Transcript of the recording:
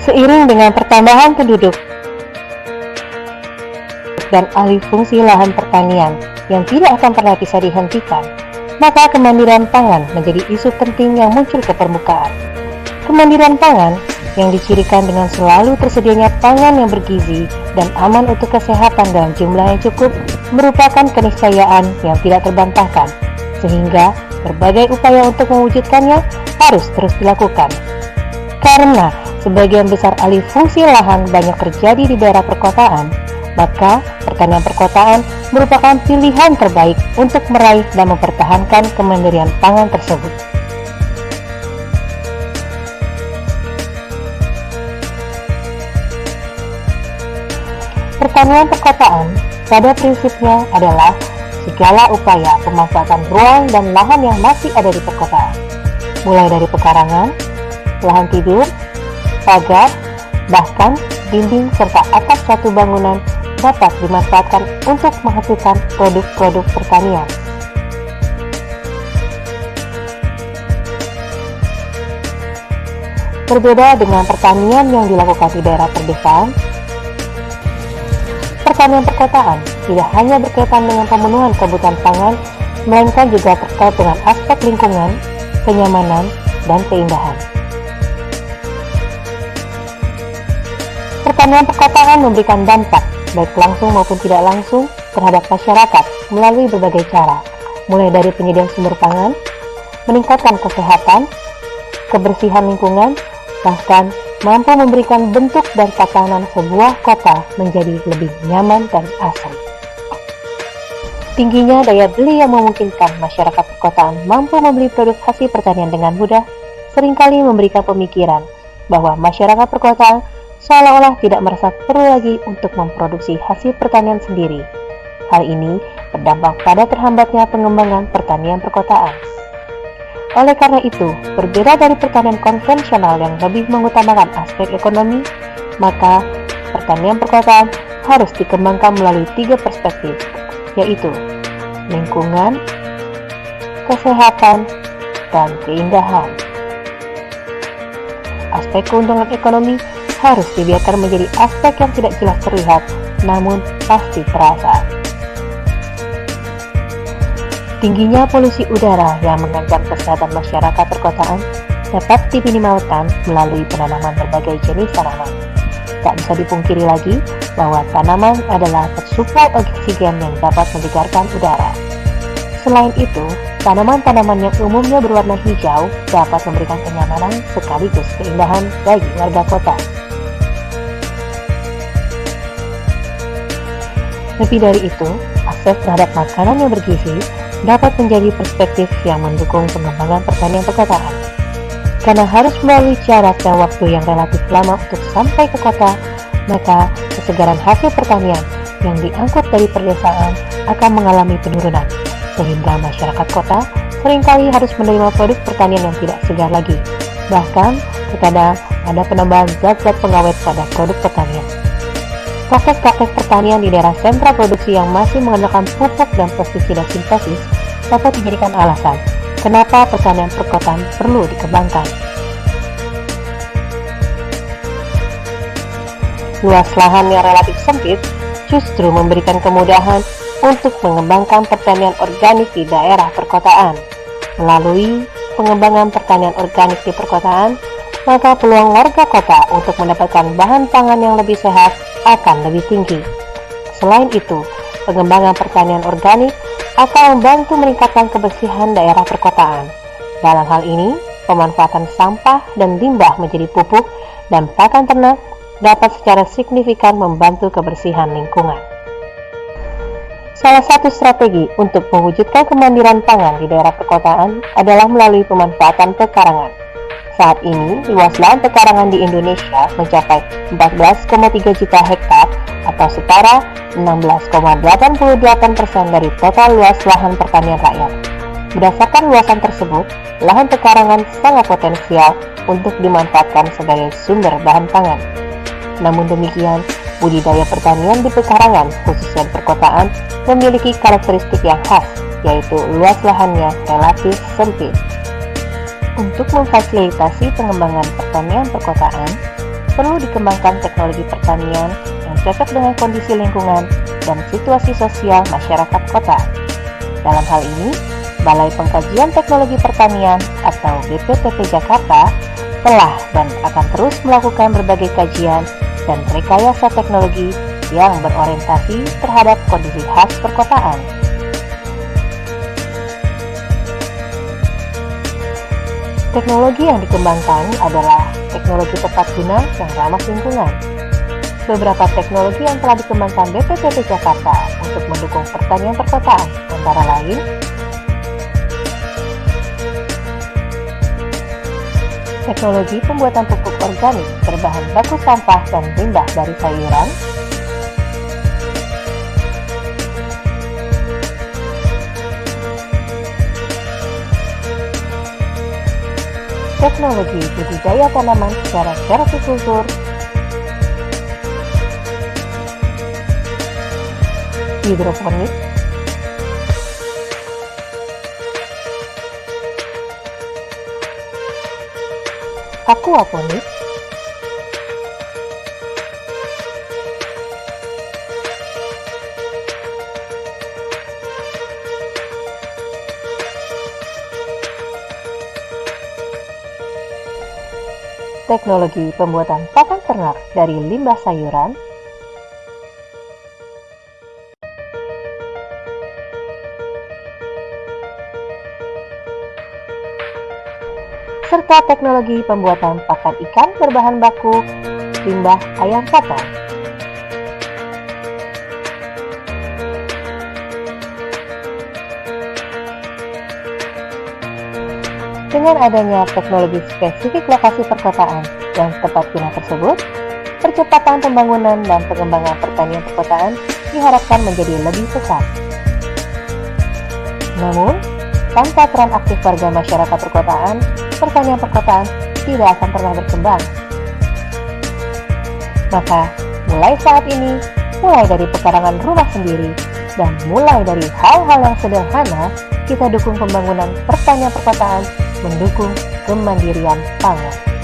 Seiring dengan pertambahan penduduk dan alih fungsi lahan pertanian yang tidak akan pernah bisa dihentikan, maka kemandirian pangan menjadi isu penting yang muncul ke permukaan. Kemandirian pangan yang dicirikan dengan selalu tersedianya pangan yang bergizi dan aman untuk kesehatan dalam jumlah yang cukup merupakan keniscayaan yang tidak terbantahkan, sehingga berbagai upaya untuk mewujudkannya harus terus dilakukan. Karena sebagian besar alih fungsi lahan banyak terjadi di daerah perkotaan, maka pertanian perkotaan merupakan pilihan terbaik untuk meraih dan mempertahankan kemandirian pangan tersebut. Pertanian perkotaan pada prinsipnya adalah segala upaya pemanfaatan ruang dan lahan yang masih ada di perkotaan, mulai dari pekarangan, lahan tidur, pagar, bahkan dinding serta atap suatu bangunan dapat dimanfaatkan untuk menghasilkan produk-produk pertanian. Berbeda dengan pertanian yang dilakukan di daerah pedesaan, pertanian perkotaan tidak hanya berkaitan dengan pemenuhan kebutuhan pangan, melainkan juga terkait dengan aspek lingkungan, kenyamanan, dan keindahan. Pertanian perkotaan memberikan dampak, baik langsung maupun tidak langsung, terhadap masyarakat melalui berbagai cara, mulai dari penyediaan sumber pangan, meningkatkan kesehatan, kebersihan lingkungan, bahkan mampu memberikan bentuk dan tatanan sebuah kota menjadi lebih nyaman dan asri. Tingginya daya beli yang memungkinkan masyarakat perkotaan mampu membeli produk hasil pertanian dengan mudah, seringkali memberikan pemikiran bahwa masyarakat perkotaan seolah-olah tidak merasa perlu lagi untuk memproduksi hasil pertanian sendiri. Hal ini berdampak pada terhambatnya pengembangan pertanian perkotaan. Oleh karena itu, berbeda dari pertanian konvensional yang lebih mengutamakan aspek ekonomi, maka pertanian perkotaan harus dikembangkan melalui 3 perspektif, yaitu lingkungan, kesehatan, dan keindahan. Aspek keuntungan ekonomi harus dibiarkan menjadi aspek yang tidak jelas terlihat, namun pasti terasa. Tingginya polusi udara yang mengancam kesehatan masyarakat perkotaan dapat diminimalkan melalui penanaman berbagai jenis tanaman. Tak bisa dipungkiri lagi bahwa tanaman adalah pensuplai oksigen yang dapat menyegarkan udara. Selain itu, tanaman-tanaman yang umumnya berwarna hijau dapat memberikan kenyamanan sekaligus keindahan bagi warga kota. Lebih dari itu, akses terhadap makanan yang bergizi dapat menjadi perspektif yang mendukung pengembangan pertanian perkotaan. Karena harus melalui jarak dan waktu yang relatif lama untuk sampai ke kota, maka kesegaran hasil pertanian yang diangkut dari pedesaan akan mengalami penurunan, sehingga masyarakat kota seringkali harus menerima produk pertanian yang tidak segar lagi. Bahkan, terkadang ada penambahan zat-zat pengawet pada produk pertanian. Praktek-praktek pertanian di daerah sentra produksi yang masih mengandalkan pupuk dan pestisida sintetis dapat dijadikan alasan kenapa pertanian perkotaan perlu dikembangkan. Luas lahan yang relatif sempit justru memberikan kemudahan untuk mengembangkan pertanian organik di daerah perkotaan. Melalui pengembangan pertanian organik di perkotaan, maka peluang warga kota untuk mendapatkan bahan pangan yang lebih sehat akan lebih tinggi. Selain itu, pengembangan pertanian organik akan membantu meningkatkan kebersihan daerah perkotaan. Dalam hal ini, pemanfaatan sampah dan limbah menjadi pupuk dan pakan ternak dapat secara signifikan membantu kebersihan lingkungan. Salah satu strategi untuk mewujudkan kemandirian pangan di daerah perkotaan adalah melalui pemanfaatan pekarangan. Saat ini, luas lahan pekarangan di Indonesia mencapai 14,3 juta hektar atau setara 16,88% dari total luas lahan pertanian rakyat. Berdasarkan luasan tersebut, lahan pekarangan sangat potensial untuk dimanfaatkan sebagai sumber bahan pangan. Namun demikian, budidaya pertanian di pekarangan, khususnya di perkotaan, memiliki karakteristik yang khas, yaitu luas lahannya relatif sempit. Untuk memfasilitasi pengembangan pertanian perkotaan, perlu dikembangkan teknologi pertanian yang cocok dengan kondisi lingkungan dan situasi sosial masyarakat kota. Dalam hal ini, Balai Pengkajian Teknologi Pertanian atau BPTP Jakarta telah dan akan terus melakukan berbagai kajian dan rekayasa teknologi yang berorientasi terhadap kondisi khas perkotaan. Teknologi yang dikembangkan adalah teknologi tepat guna yang ramah lingkungan. Beberapa teknologi yang telah dikembangkan BPTP Jakarta untuk mendukung pertanian perkotaan antara lain teknologi pembuatan pupuk organik berbahan baku sampah dan limbah dari sayuran, teknologi budidaya tanaman secara vertikultur, hidroponik, aquaponik, teknologi pembuatan pakan ternak dari limbah sayuran, serta teknologi pembuatan pakan ikan berbahan baku limbah ayam potong. Dengan adanya teknologi spesifik lokasi perkotaan yang tepat guna tersebut, percepatan pembangunan dan pengembangan pertanian perkotaan diharapkan menjadi lebih pesat. Namun, tanpa peran aktif warga masyarakat perkotaan, pertanian perkotaan tidak akan pernah berkembang. Maka, mulai saat ini, mulai dari pekarangan rumah sendiri, dan mulai dari hal-hal yang sederhana, kita dukung pembangunan pertanian perkotaan, mendukung kemandirian pangan.